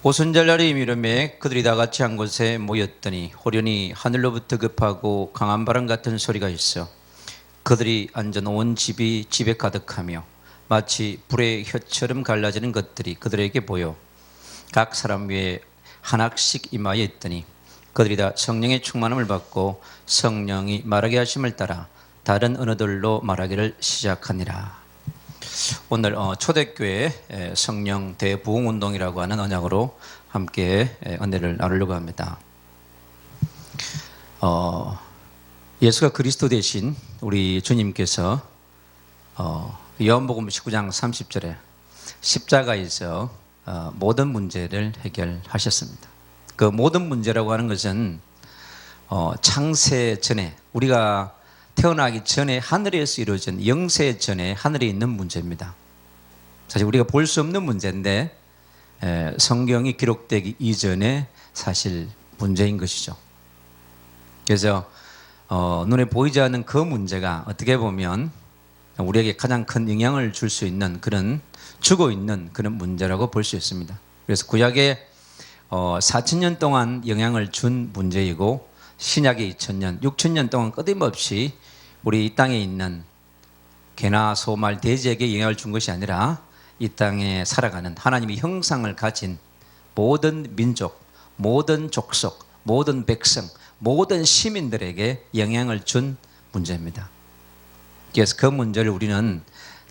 오순절날이 이르매 그들이 다 같이 한 곳에 모였더니 호련히 하늘로부터 급하고 강한 바람 같은 소리가 있어 그들이 앉은 온 집이 집에 가득하며 마치 불의 혀처럼 갈라지는 것들이 그들에게 보여 각 사람 위에 하나씩 임하여 있더니 그들이 다 성령의 충만함을 받고 성령이 말하게 하심을 따라 다른 언어들로 말하기를 시작하니라. 오늘 초대교회 성령 대부흥운동이라고 하는 언약으로 함께 은혜를 나누려고 합니다. 예수가 그리스도 되신 우리 주님께서 요한복음 19장 30절에 십자가에서 모든 문제를 해결하셨습니다. 그 모든 문제라고 하는 것은 창세 전에 우리가 태어나기 전에 하늘에서 이루어진 영세 전에 하늘에 있는 문제입니다. 사실 우리가 볼 수 없는 문제인데 성경이 기록되기 이전에 사실 문제인 것이죠. 그래서 눈에 보이지 않는 그 문제가 어떻게 보면 우리에게 가장 큰 영향을 줄 수 있는 그런 주고 있는 그런 문제라고 볼 수 있습니다. 그래서 구약에 4,000년 동안 영향을 준 문제이고 신약의 2,000년, 6,000년 동안 끊임없이 우리 이 땅에 있는 개나 소, 말, 돼지에게 영향을 준 것이 아니라 이 땅에 살아가는 하나님의 형상을 가진 모든 민족, 모든 족속, 모든 백성, 모든 시민들에게 영향을 준 문제입니다. 그래서 그 문제를 우리는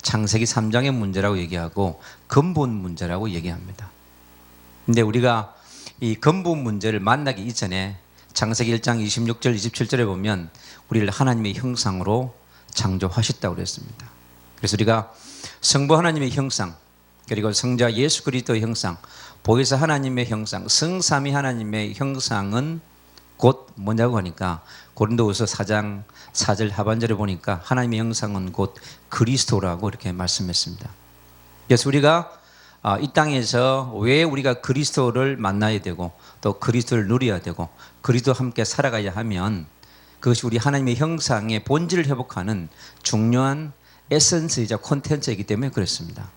창세기 3장의 문제라고 얘기하고 근본 문제라고 얘기합니다. 근데 우리가 이 근본 문제를 만나기 이전에 창세기 1장 26절, 27절에 보면 우리를 하나님의 형상으로 창조하셨다고 그랬습니다. 그래서 우리가 성부 하나님의 형상, 그리고 성자 예수 그리스도의 형상, 보혜사 하나님의 형상, 성삼위 하나님의 형상은 곧 뭐냐고 하니까 고린도후서 4장 4절 하반절에 보니까 하나님의 형상은 곧 그리스도라고 이렇게 말씀했습니다. 그래서 우리가 이 땅에서 왜 우리가 그리스도를 만나야 되고 또 그리스도를 누려야 되고 그리스도와 함께 살아가야 하면 그것이 우리 하나님의 형상의 본질을 회복하는 중요한 에센스이자 콘텐츠이기 때문에 그렇습니다.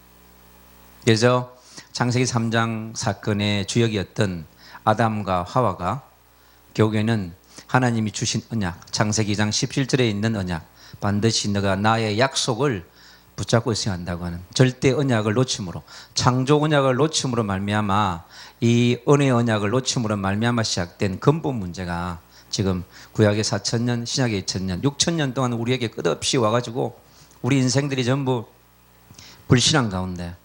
그래서 창세기 3장 사건의 주역이었던 아담과 하와가 결국에는 하나님이 주신 언약, 창세기 2장 17절에 있는 언약, 반드시 너가 나의 약속을 붙잡고 있어야 한다고 하는 절대 언약을 놓침으로, 창조 언약을 놓침으로 말미암아 이 은혜 언약을 놓침으로 말미암아 시작된 근본 문제가 지금 구약의 4,000년, 신약의 2,000년, 6,000년 동안 우리에게 끝없이 와가지고 우리 인생들이 전부 불신앙 가운데,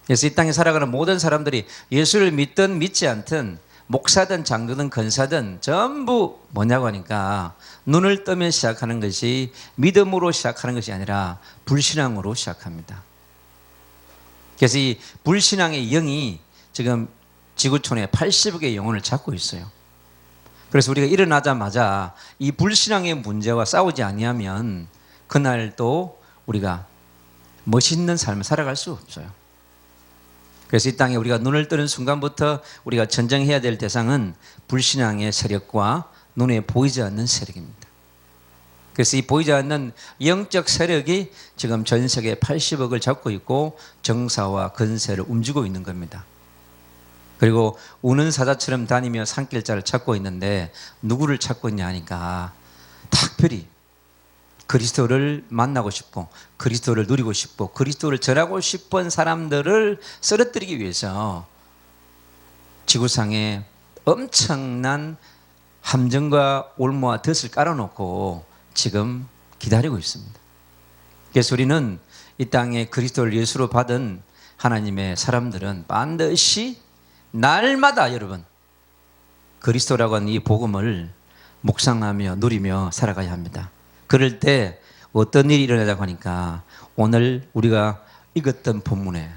그래서 이 땅에 살아가는 모든 사람들이 예수를 믿든 믿지 않든 목사든 장로든 권사든 전부 뭐냐고 하니까 눈을 뜨면 시작하는 것이 믿음으로 시작하는 것이 아니라 불신앙으로 시작합니다. 그래서 이 불신앙의 영이 지금 지구촌에 80억의 영혼을 잡고 있어요. 그래서 우리가 일어나자마자 이 불신앙의 문제와 싸우지 아니하면 그날도 우리가 멋있는 삶을 살아갈 수 없어요. 그래서 이 땅에 우리가 눈을 뜨는 순간부터 우리가 전쟁해야 될 대상은 불신앙의 세력과 눈에 보이지 않는 세력입니다. 그래서 이 보이지 않는 영적 세력이 지금 전 세계 80억을 잡고 있고 정사와 건세를 움직이고 있는 겁니다. 그리고 우는 사자처럼 다니며 산길자를 찾고 있는데 누구를 찾고 있냐 하니까 특별히 그리스도를 만나고 싶고 그리스도를 누리고 싶고 그리스도를 전하고 싶은 사람들을 쓰러뜨리기 위해서 지구상에 엄청난 함정과 올무와 덫을 깔아놓고 지금 기다리고 있습니다. 그래서 우리는 이 땅에 그리스도를 예수로 받은 하나님의 사람들은 반드시 날마다 여러분 그리스도라고 하는 이 복음을 묵상하며 누리며 살아가야 합니다. 그럴 때 어떤 일이 일어나자고 하니까 오늘 우리가 읽었던 본문에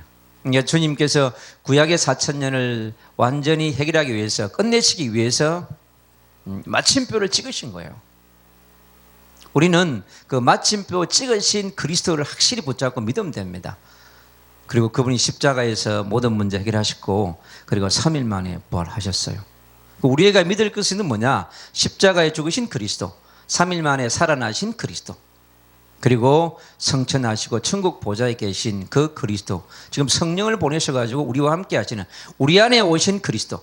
주님께서 구약의 4,000년을 완전히 해결하기 위해서 끝내시기 위해서 마침표를 찍으신 거예요. 우리는 그 마침표 찍으신 그리스도를 확실히 붙잡고 믿으면 됩니다. 그리고 그분이 십자가에서 모든 문제 해결하셨고 그리고 3일 만에 부활하셨어요. 우리가 믿을 것은 뭐냐? 십자가에 죽으신 그리스도, 3일 만에 살아나신 그리스도. 그리고 성천하시고 천국 보좌에 계신 그 그리스도, 지금 성령을 보내셔가지고 우리와 함께 하시는 우리 안에 오신 그리스도,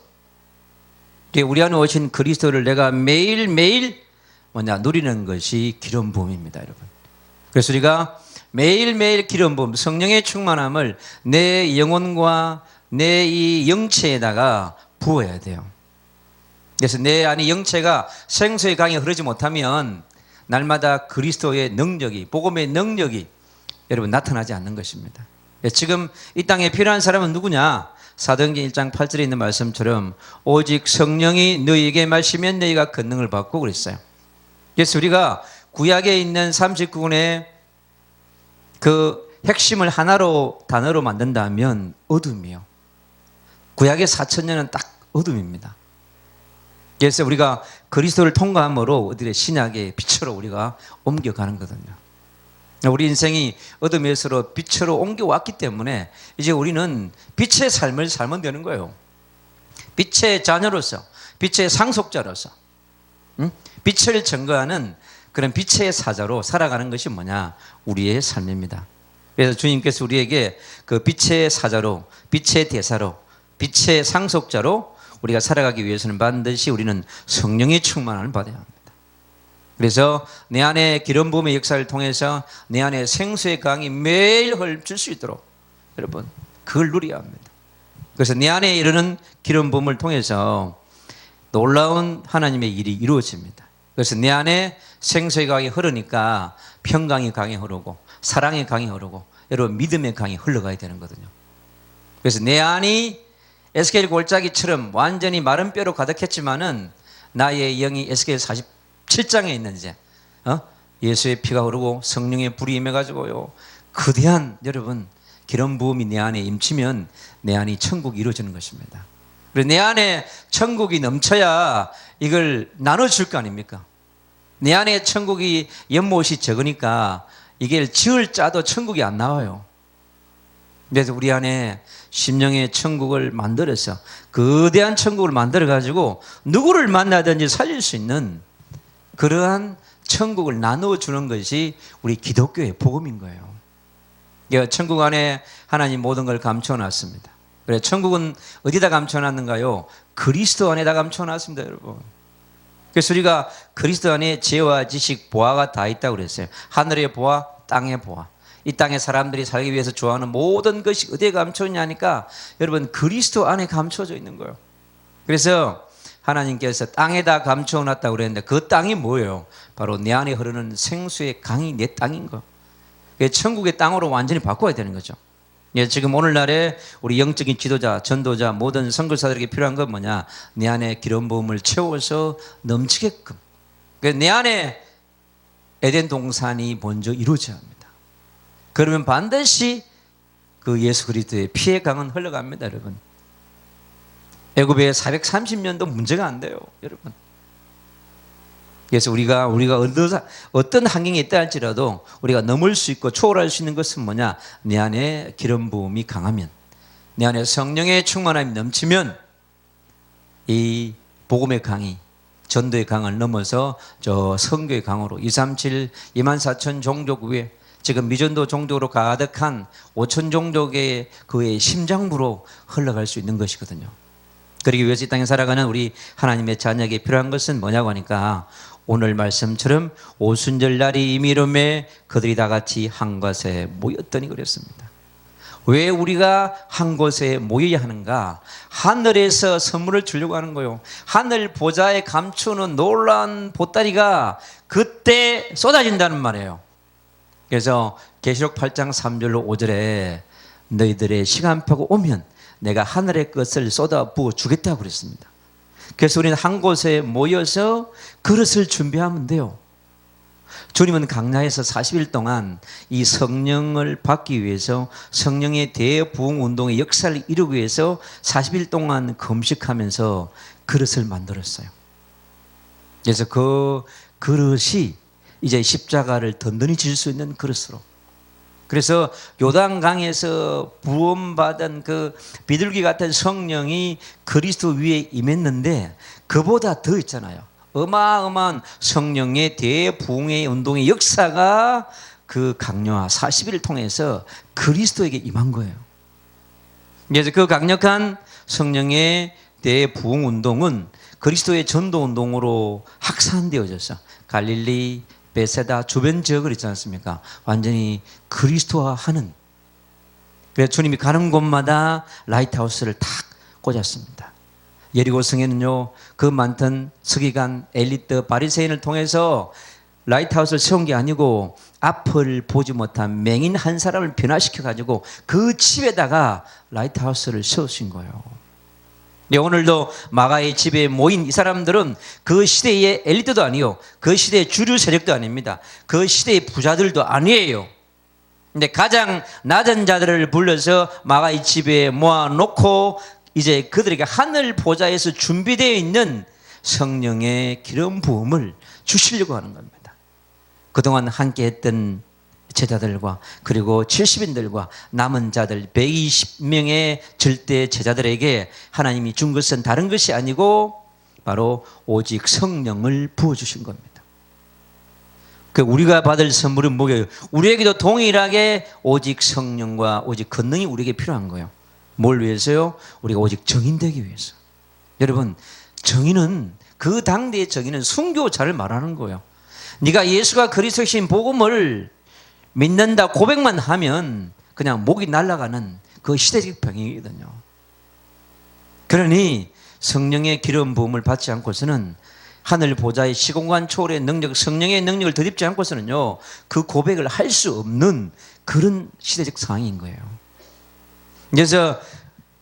우리 안에 오신 그리스도를 내가 매일매일 누리는 것이 기름 부음입니다, 여러분. 그래서 우리가 매일매일 기름 부음, 성령의 충만함을 내 영혼과 내 이 영체에다가 부어야 돼요. 그래서 내 안에 영체가 생수의 강에 흐르지 못하면 날마다 그리스도의 능력이, 복음의 능력이 여러분 나타나지 않는 것입니다. 지금 이 땅에 필요한 사람은 누구냐? 사도행전 1장 8절에 있는 말씀처럼 오직 성령이 너희에게 마시면 너희가 권능을 받고 그랬어요. 그래서 우리가 구약에 있는 39권의 그 핵심을 하나로 단어로 만든다면 어둠이요. 구약의 4,000년은 딱 어둠입니다. 그래서 우리가 그리스도를 통과함으로 어디에 신약의 빛으로 우리가 옮겨가는 거거든요. 우리 인생이 어둠에서 빛으로 옮겨왔기 때문에 이제 우리는 빛의 삶을 살면 되는 거예요. 빛의 자녀로서, 빛의 상속자로서, 빛을 증거하는 그런 빛의 사자로 살아가는 것이 뭐냐? 우리의 삶입니다. 그래서 주님께서 우리에게 그 빛의 사자로, 빛의 대사로, 빛의 상속자로 우리가 살아가기 위해서는 반드시 우리는 성령의 충만함을 받아야 합니다. 그래서 내 안에 기름 부음의 역사를 통해서 내 안에 생수의 강이 매일 흘러줄 수 있도록 여러분 그걸 누려야 합니다. 그래서 내 안에 이르는 기름 부음을 통해서 놀라운 하나님의 일이 이루어집니다. 그래서 내 안에 생수의 강이 흐르니까 평강의 강이 흐르고 사랑의 강이 흐르고 여러분 믿음의 강이 흘러가야 되는 거거든요. 그래서 내 안이 에스겔 골짜기처럼 완전히 마른 뼈로 가득했지만은 나의 영이 에스겔 47장에 있는 이제 예수의 피가 흐르고 성령의 불이 임해가지고요 거대한 여러분 기름 부음이 내 안에 임치면 내 안이 천국이 이루어지는 것입니다. 그리고 내 안에 천국이 넘쳐야 이걸 나눠줄 거 아닙니까? 내 안에 천국이 연못이 적으니까 이게 지을 짜도 천국이 안 나와요. 그래서 우리 안에 심령의 천국을 만들어서 거대한 천국을 만들어가지고 누구를 만나든지 살릴 수 있는 그러한 천국을 나누어주는 것이 우리 기독교의 복음인 거예요. 천국 안에 하나님 모든 걸 감춰놨습니다. 그래 천국은 어디다 감춰놨는가요? 그리스도 안에다 감춰놨습니다, 여러분. 그래서 우리가 그리스도 안에 지혜와 지식, 보화가 다 있다고 그랬어요. 하늘의 보화, 땅의 보화. 이 땅의 사람들이 살기 위해서 좋아하는 모든 것이 어디에 감춰있냐 하니까 여러분 그리스도 안에 감춰져 있는 거예요. 그래서 하나님께서 땅에다 감춰놨다고 그랬는데 그 땅이 뭐예요? 바로 내 안에 흐르는 생수의 강이 내 땅인 거. 천국의 땅으로 완전히 바꿔야 되는 거죠. 지금 오늘날에 우리 영적인 지도자, 전도자, 모든 선교사들에게 필요한 건 뭐냐? 내 안에 기름 부음을 채워서 넘치게끔. 내 안에 에덴 동산이 먼저 이루어져야 합니다. 그러면 반드시 그 예수 그리스도의 피의 강은 흘러갑니다, 여러분. 애굽에 430년도 문제가 안 돼요, 여러분. 그래서 우리가 어떤 환경에 있다 할지라도 우리가 넘을 수 있고 초월할 수 있는 것은 뭐냐? 내 안에 기름 부음이 강하면, 내 안에 성령의 충만함이 넘치면 이 복음의 강이 전도의 강을 넘어서 저 선교의 강으로 237, 24,000 종족 위에 지금 미전도 종족으로 가득한 5천 종족의 그의 심장부로 흘러갈 수 있는 것이거든요. 그러기 위해서 이 땅에 살아가는 우리 하나님의 자녀에게 필요한 것은 뭐냐고 하니까 오늘 말씀처럼 오순절 날이 이미 이름에 그들이 다 같이 한 곳에 모였더니 그랬습니다. 왜 우리가 한 곳에 모여야 하는가? 하늘에서 선물을 주려고 하는 거예요. 하늘 보좌에 감추는 놀라운 보따리가 그때 쏟아진다는 말이에요. 그래서 계시록 8장 3절로 5절에 너희들의 시간표가 오면 내가 하늘의 것을 쏟아 부어 주겠다고 그랬습니다. 그래서 우리는 한 곳에 모여서 그릇을 준비하면 돼요. 주님은 강야에서 40일 동안 이 성령을 받기 위해서 성령의 대부흥 운동의 역사를 이루기 위해서 40일 동안 금식하면서 그릇을 만들었어요. 그래서 그 그릇이 이제 십자가를 든든히 질 수 있는 그릇으로. 그래서 요단강에서 부음받은 그 비둘기 같은 성령이 그리스도 위에 임했는데 그보다 더 있잖아요. 어마어마한 성령의 대부흥의 운동의 역사가 그 강요와 40일을 통해서 그리스도에게 임한 거예요. 그래서 그 강력한 성령의 대부흥 운동은 그리스도의 전도 운동으로 확산되어져서 갈릴리, 베세다 주변 지역을 있지 않습니까? 완전히 그리스도화하는. 그래서 주님이 가는 곳마다 라이트하우스를 탁 꽂았습니다. 예리고 성에는요, 그 많던 서기관, 엘리트, 바리새인을 통해서 라이트하우스를 세운 게 아니고 앞을 보지 못한 맹인 한 사람을 변화시켜 가지고 그 집에다가 라이트하우스를 세우신 거예요. 네, 오늘도 마가의 집에 모인 이 사람들은 그 시대의 엘리트도 아니요, 그 시대의 주류 세력도 아닙니다. 그 시대의 부자들도 아니에요. 근데 가장 낮은 자들을 불러서 마가의 집에 모아놓고 이제 그들에게 하늘 보좌에서 준비되어 있는 성령의 기름 부음을 주시려고 하는 겁니다. 그동안 함께 했던 제자들과 그리고 70인들과 남은 자들 120명의 절대 제자들에게 하나님이 준 것은 다른 것이 아니고 바로 오직 성령을 부어주신 겁니다. 그 우리가 받을 선물은 뭐예요? 우리에게도 동일하게 오직 성령과 오직 권능이 우리에게 필요한 거예요. 뭘 위해서요? 우리가 오직 정인되기 위해서. 여러분, 정인은, 그 당대의 정인은 순교자를 말하는 거예요. 네가 예수가 그리스도이신 복음을 믿는다 고백만 하면 그냥 목이 날아가는 그 시대적 병이거든요. 그러니 성령의 기름 부음을 받지 않고서는, 하늘 보좌의 시공간 초월의 능력, 성령의 능력을 덧입지 않고서는요, 그 고백을 할 수 없는 그런 시대적 상황인 거예요. 그래서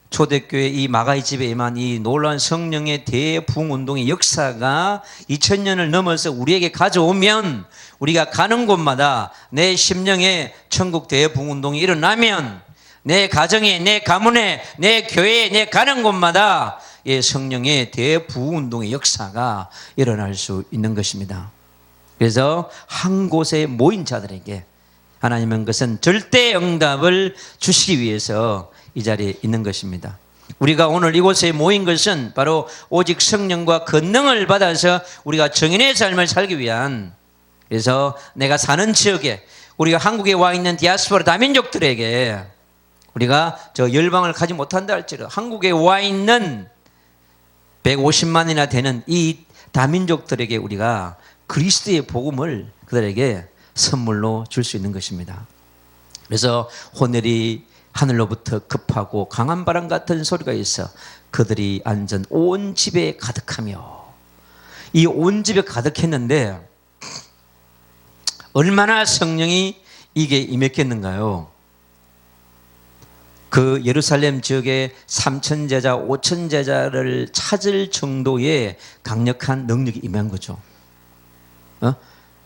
초대교회 이 마가의 집에 임한 이 놀라운 성령의 대부흥 운동의 역사가 2000년을 넘어서 우리에게 가져오면, 우리가 가는 곳마다 내 심령에 천국 대부흥 운동이 일어나면, 내 가정에, 내 가문에, 내 교회에, 내 가는 곳마다 이 성령의 대부흥 운동의 역사가 일어날 수 있는 것입니다. 그래서 한 곳에 모인 자들에게 하나님은 그것은 절대 응답을 주시기 위해서 이 자리에 있는 것입니다. 우리가 오늘 이곳에 모인 것은 바로 오직 성령과 권능을 받아서 우리가 정인의 삶을 살기 위한, 그래서 내가 사는 지역에, 우리가 한국에 와 있는 디아스포라 다민족들에게, 우리가 저 열방을 가지 못한다 할지라도 한국에 와 있는 150만이나 되는 이 다민족들에게 우리가 그리스도의 복음을 그들에게 선물로 줄 수 있는 것입니다. 그래서 호늘이 하늘로부터 급하고 강한 바람 같은 소리가 있어 그들이 앉은 온 집에 가득하며, 이 온 집에 가득했는데 얼마나 성령이 이게 임했겠는가요? 그 예루살렘 지역에 3,000제자, 5,000제자를 찾을 정도의 강력한 능력이 임한 거죠.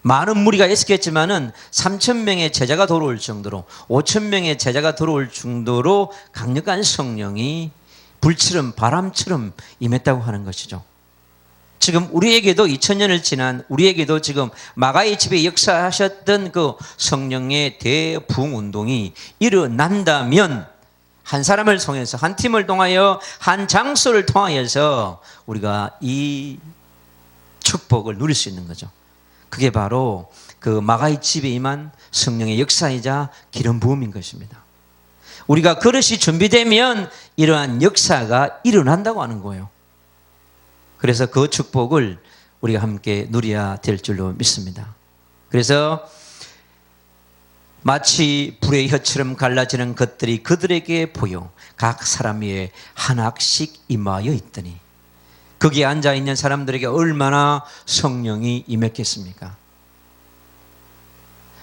많은 무리가 있었겠지만은 3,000명의 제자가 들어올 정도로, 5,000명의 제자가 들어올 정도로 강력한 성령이 불처럼 바람처럼 임했다고 하는 것이죠. 지금 우리에게도 2000년을 지난 우리에게도 지금 마가의 집에 역사하셨던 그 성령의 대부흥 운동이 일어난다면, 한 사람을 통해서, 한 팀을 통하여, 한 장소를 통하여서 우리가 이 축복을 누릴 수 있는 거죠. 그게 바로 그 마가의 집에 임한 성령의 역사이자 기름 부음인 것입니다. 우리가 그릇이 준비되면 이러한 역사가 일어난다고 하는 거예요. 그래서 그 축복을 우리가 함께 누려야 될 줄로 믿습니다. 그래서 마치 불의 혀처럼 갈라지는 것들이 그들에게 보여 각 사람 위에 하나씩 임하여 있더니, 거기에 앉아있는 사람들에게 얼마나 성령이 임했겠습니까?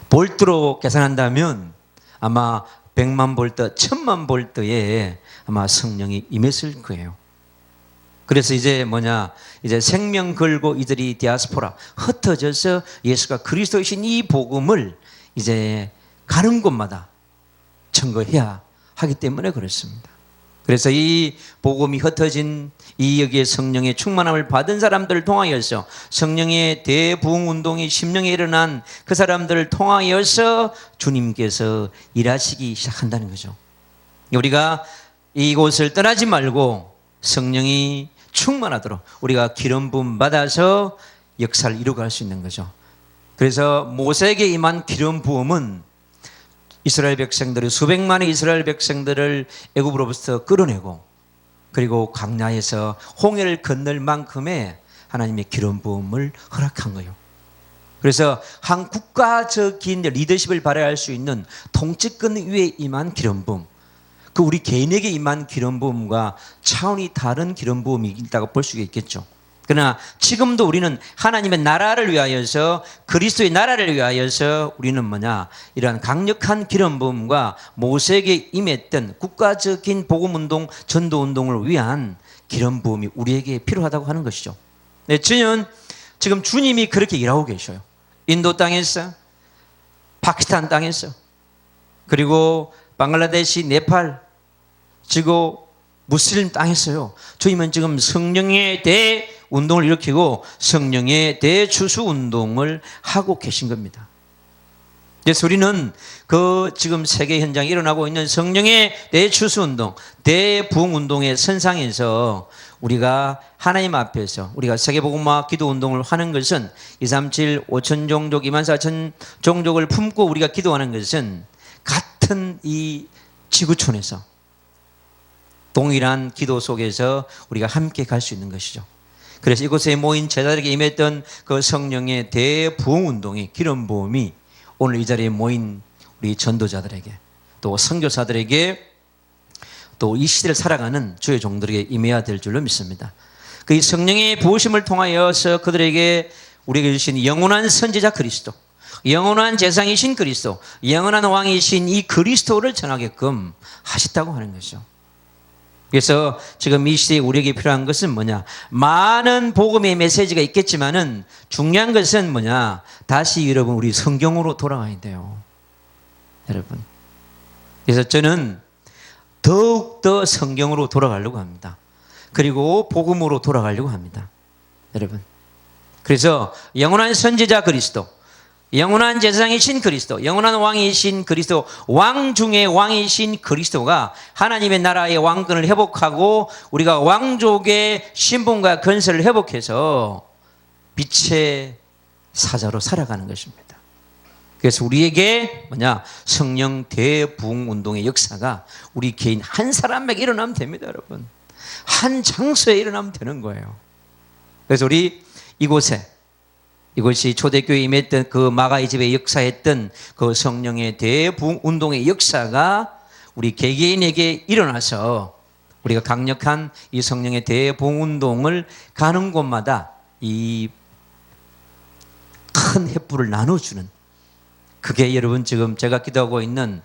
볼트로 계산한다면 아마 100만 볼트, 1000만 볼트에 아마 성령이 임했을 거예요. 그래서 이제 이제 생명 걸고 이들이 디아스포라 흩어져서 예수가 그리스도이신 이 복음을 이제 가는 곳마다 증거해야 하기 때문에 그렇습니다. 그래서 이 복음이 흩어진 이 여기에 성령의 충만함을 받은 사람들을 통하여서, 성령의 대부흥 운동이 심령에 일어난 그 사람들을 통하여서 주님께서 일하시기 시작한다는 거죠. 우리가 이곳을 떠나지 말고 성령이 충만하도록 우리가 기름 부음 받아서 역사를 이루어갈 수 있는 거죠. 그래서 모세에게 임한 기름 부음은 이스라엘 백성들이 수백만의 이스라엘 백성들을 애굽으로부터 끌어내고 그리고 광야에서 홍해를 건널 만큼의 하나님의 기름 부음을 허락한 거예요. 그래서 한 국가적인 리더십을 발휘할 수 있는 통치권 위에 임한 기름 부음, 그 우리 개인에게 임한 기름 부음과 차원이 다른 기름 부음이 있다고 볼 수가 있겠죠. 그러나 지금도 우리는 하나님의 나라를 위하여서, 그리스도의 나라를 위하여서 우리는 이러한 강력한 기름 부음과 모세에게 임했던 국가적인 복음운동, 전도운동을 위한 기름 부음이 우리에게 필요하다고 하는 것이죠. 네, 저는 지금 주님이 그렇게 일하고 계셔요. 인도 땅에서, 파키스탄 땅에서, 그리고 방글라데시, 네팔, 지고 무슬림 땅에서요. 주님은 지금 성령의 대운동을 일으키고 성령의 대추수 운동을 하고 계신 겁니다. 그래서 우리는 그 지금 세계 현장에 일어나고 있는 성령의 대추수 운동, 대부흥 운동의 선상에서 우리가 하나님 앞에서 우리가 세계복음화 기도 운동을 하는 것은 237 5천 종족 24,000 종족을 품고 우리가 기도하는 것은 같은 이 지구촌에서 동일한 기도 속에서 우리가 함께 갈 수 있는 것이죠. 그래서 이곳에 모인 제자들에게 임했던 그 성령의 대부흥 운동의 기름 부음이 오늘 이 자리에 모인 우리 전도자들에게 또 선교사들에게 또 이 시대를 살아가는 주의 종들에게 임해야 될 줄로 믿습니다. 그 성령의 부으심을 통하여서 그들에게 우리에게 주신 영원한 선지자 그리스도, 영원한 재상이신 그리스도, 영원한 왕이신 이 그리스도를 전하게끔 하셨다고 하는 것이죠. 그래서 지금 이 시대에 우리에게 필요한 것은 많은 복음의 메시지가 있겠지만은 중요한 것은 다시 여러분 우리 성경으로 돌아가야 돼요. 여러분. 그래서 저는 더욱더 성경으로 돌아가려고 합니다. 그리고 복음으로 돌아가려고 합니다. 여러분. 그래서 영원한 선지자 그리스도, 영원한 제사장이신 그리스도, 영원한 왕이신 그리스도, 왕 중에 왕이신 그리스도가 하나님의 나라의 왕권을 회복하고 우리가 왕족의 신분과 건설을 회복해서 빛의 사자로 살아가는 것입니다. 그래서 우리에게 성령 대부흥 운동의 역사가 우리 개인 한 사람에게 일어나면 됩니다, 여러분. 한 장소에 일어나면 되는 거예요. 그래서 우리 이것이 초대교회에 임했던 그 마가의 집에 역사했던 그 성령의 대부흥 운동의 역사가 우리 개개인에게 일어나서 우리가 강력한 이 성령의 대부흥 운동을 가는 곳마다 이 큰 횃불을 나눠주는, 그게 여러분 지금 제가 기도하고 있는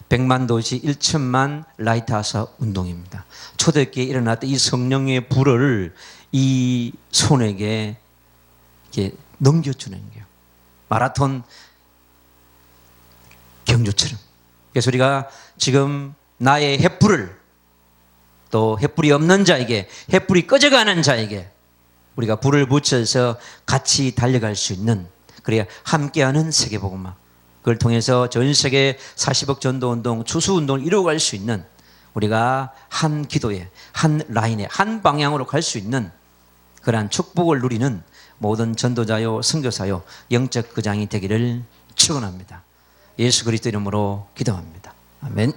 100만 도시 1천만 라이트하우스 운동입니다. 초대교회에 일어났던 이 성령의 불을 이 손에게 이렇게 넘겨주는 거예요. 마라톤 경주처럼. 그래서 우리가 지금 나의 횃불을 또 횃불이 없는 자에게, 횃불이 꺼져가는 자에게 우리가 불을 붙여서 같이 달려갈 수 있는, 그래야 함께하는 세계복음화, 그걸 통해서 전 세계 40억 전도운동, 추수운동을 이루어갈 수 있는, 우리가 한 기도에, 한 라인에, 한 방향으로 갈 수 있는 그러한 축복을 누리는 모든 전도자요, 선교사요, 영적 거장이 되기를 축원합니다. 예수 그리스도 이름으로 기도합니다. 아멘.